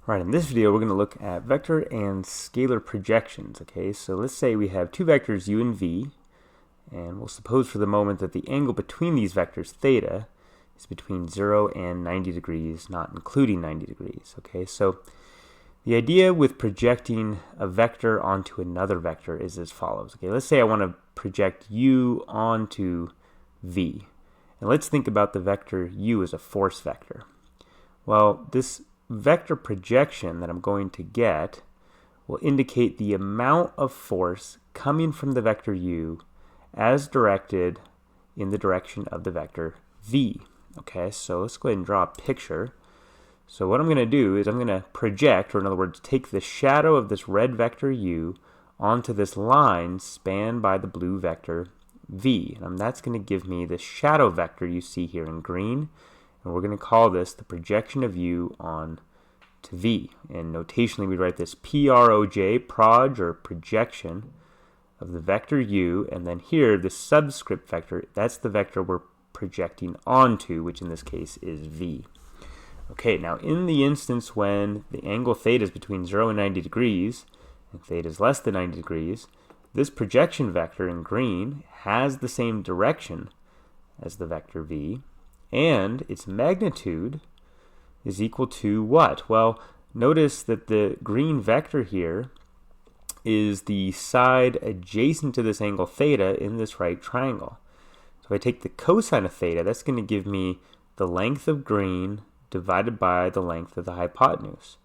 Right, in this video we're going to look at vector and scalar projections. Okay, so let's say we have two vectors u and v, and we'll suppose for the moment that the angle between these vectors, theta, is between 0 and 90 degrees, not including 90 degrees. Okay, so the idea with projecting a vector onto another vector is as follows. Okay, let's say I want to project u onto v, and let's think about the vector u as a force vector. Well, this vector projection that I'm going to get will indicate the amount of force coming from the vector u as directed in the direction of the vector v. Okay, so let's go ahead and draw a picture. So what I'm going to do is I'm going to project, or in other words, take the shadow of this red vector u onto this line spanned by the blue vector v. And that's going to give me the shadow vector you see here in green. And we're going to call this the projection of u on to v. And notationally, we write this proj, proj, or projection of the vector u. And then here, the subscript vector, that's the vector we're projecting onto, which in this case is v. Okay, now in the instance when the angle theta is between 0 and 90 degrees, and theta is less than 90 degrees, this projection vector in green has the same direction as the vector v, and its magnitude is equal to what? Well, notice that the green vector here is the side adjacent to this angle theta in this right triangle. So if I take the cosine of theta, that's going to give me the length of green divided by the length of the hypotenuse.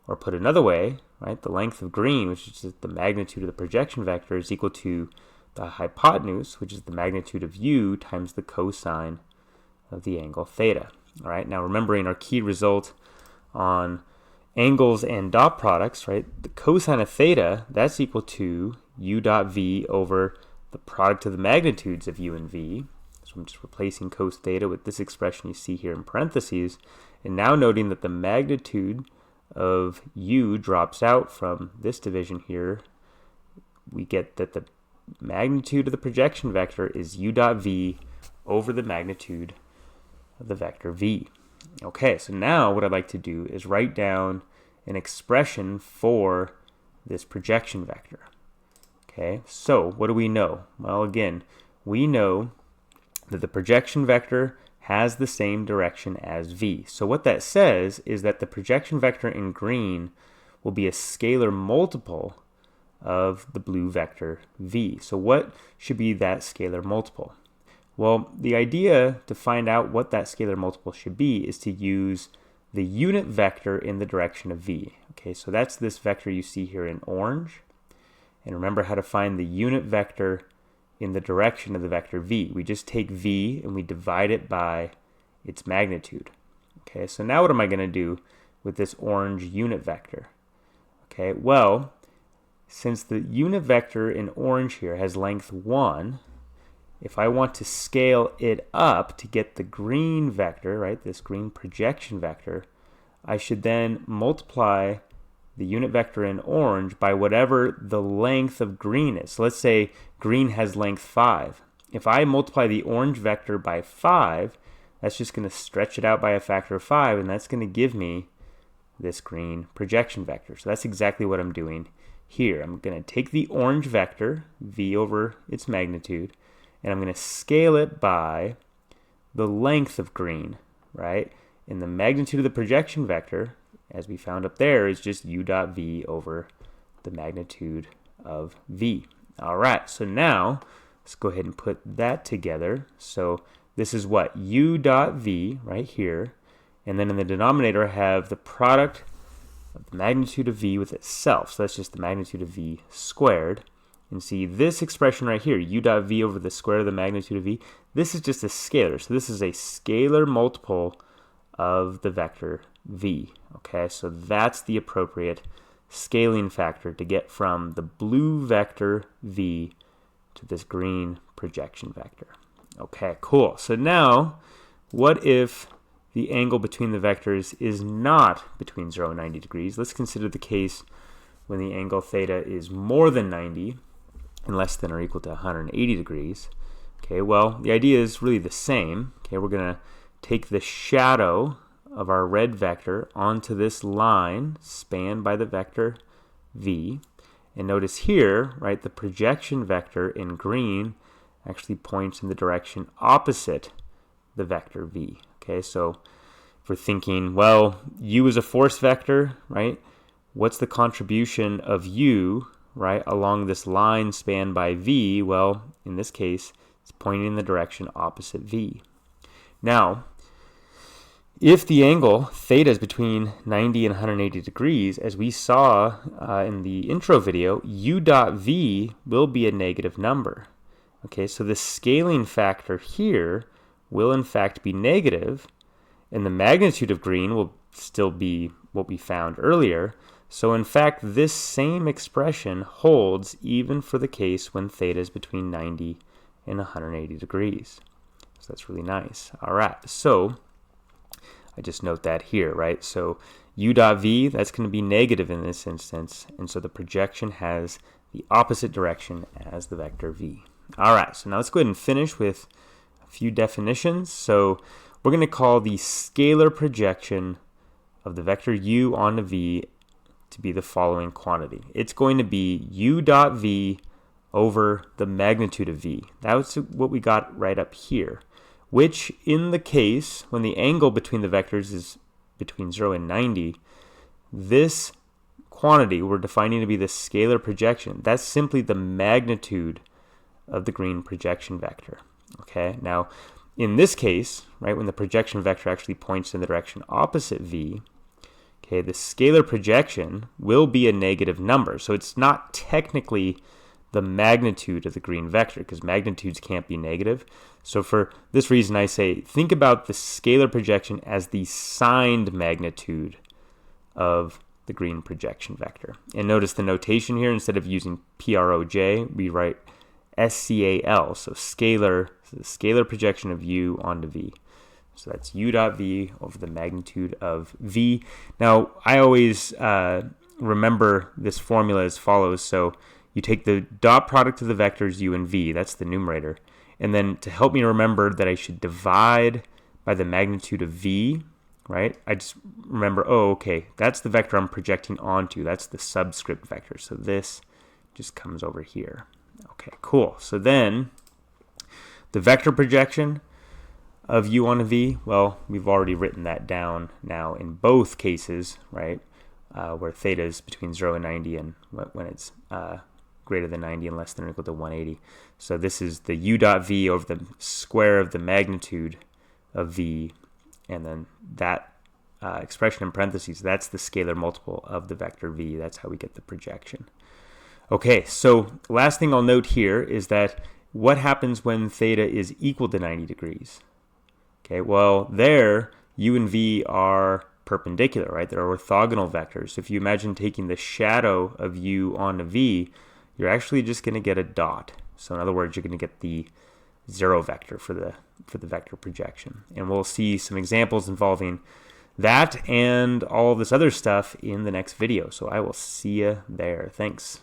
Or put another way, right, the length of green, which is the magnitude of the projection vector, is equal to the hypotenuse, which is the magnitude of u, times the cosine of the angle theta. All right, now remembering our key result on angles and dot products, right, the cosine of theta, that's equal to u dot v over the product of the magnitudes of u and v. So I'm just replacing cos theta with this expression you see here in parentheses, and now noting that the magnitude of u drops out from this division here, we get that the magnitude of the projection vector is u dot v over the magnitude of the vector v. Okay, so now what I'd like to do is write down an expression for this projection vector. Okay, so what do we know? Well, again, we know that the projection vector has the same direction as v. So what that says is that the projection vector in green will be a scalar multiple of the blue vector v. So what should be that scalar multiple? Well, the idea to find out what that scalar multiple should be is to use the unit vector in the direction of v. Okay, so that's this vector you see here in orange. And remember how to find the unit vector in the direction of the vector v. We just take v and we divide it by its magnitude. Okay, so now what am I going to do with this orange unit vector? Okay, well, since the unit vector in orange here has length 1, if I want to scale it up to get the green vector, right, this green projection vector, I should then multiply the unit vector in orange by whatever the length of green is. So let's say green has length 5. If I multiply the orange vector by 5, that's just going to stretch it out by a factor of 5, and that's going to give me this green projection vector. So that's exactly what I'm doing here. I'm going to take the orange vector, v over its magnitude, and I'm going to scale it by the length of green, right? And the magnitude of the projection vector, as we found up there, is just u dot v over the magnitude of v. All right, so now let's go ahead and put that together. So this is what? U dot v right here. And then in the denominator, I have the product of the magnitude of v with itself. So that's just the magnitude of v squared. And see this expression right here, u dot v over the square of the magnitude of v, this is just a scalar. So this is a scalar multiple of the vector v. Okay, so that's the appropriate scaling factor to get from the blue vector v to this green projection vector. Okay, cool. So now, what if the angle between the vectors is not between 0 and 90 degrees? Let's consider the case when the angle theta is more than 90 and less than or equal to 180 degrees. Okay, well, the idea is really the same. Okay, we're going to take the shadow of our red vector onto this line spanned by the vector v. And notice here, right, the projection vector in green actually points in the direction opposite the vector v. Okay, so if we're thinking, well, u is a force vector, right? What's the contribution of u, right, along this line spanned by v? Well, in this case, it's pointing in the direction opposite v. Now, if the angle theta is between 90 and 180 degrees, as we saw in the intro video, u dot v will be a negative number. Okay, so the scaling factor here will in fact be negative, and the magnitude of green will still be what we found earlier. So in fact, this same expression holds even for the case when theta is between 90 and 180 degrees. So that's really nice. All right, so I just note that here, right? So u dot v, that's going to be negative in this instance, and so the projection has the opposite direction as the vector v. All right, so now let's go ahead and finish with a few definitions. So we're going to call the scalar projection of the vector u onto v to be the following quantity. It's going to be u dot v over the magnitude of v. That's what we got right up here, which in the case when the angle between the vectors is between 0 and 90, this quantity we're defining to be the scalar projection. That's simply the magnitude of the green projection vector. Okay, now in this case, right, when the projection vector actually points in the direction opposite v, okay, the scalar projection will be a negative number. So it's not technically the magnitude of the green vector, because magnitudes can't be negative. So for this reason, I say think about the scalar projection as the signed magnitude of the green projection vector. And notice the notation here, instead of using PROJ, we write SCAL, so scalar, so the scalar projection of u onto v. So that's u dot v over the magnitude of v. Now, I always remember this formula as follows. So you take the dot product of the vectors u and v, that's the numerator, and then to help me remember that I should divide by the magnitude of v, right? I just remember, oh, okay, that's the vector I'm projecting onto. That's the subscript vector. So this just comes over here. Okay, cool. So then the vector projection of u onto v, well, we've already written that down now in both cases, right? Where theta is between 0 and 90 and when it's greater than 90 and less than or equal to 180. So this is the u dot v over the square of the magnitude of v, and then that expression in parentheses, that's the scalar multiple of the vector v. That's how we get the projection. Okay, so last thing I'll note here is that what happens when theta is equal to 90 degrees? Okay, well, there, u and v are perpendicular, right? They're orthogonal vectors. So if you imagine taking the shadow of u onto v, you're actually just going to get a dot. So in other words, you're going to get the 0 vector for the vector projection. And we'll see some examples involving that and all this other stuff in the next video. So I will see you there. Thanks.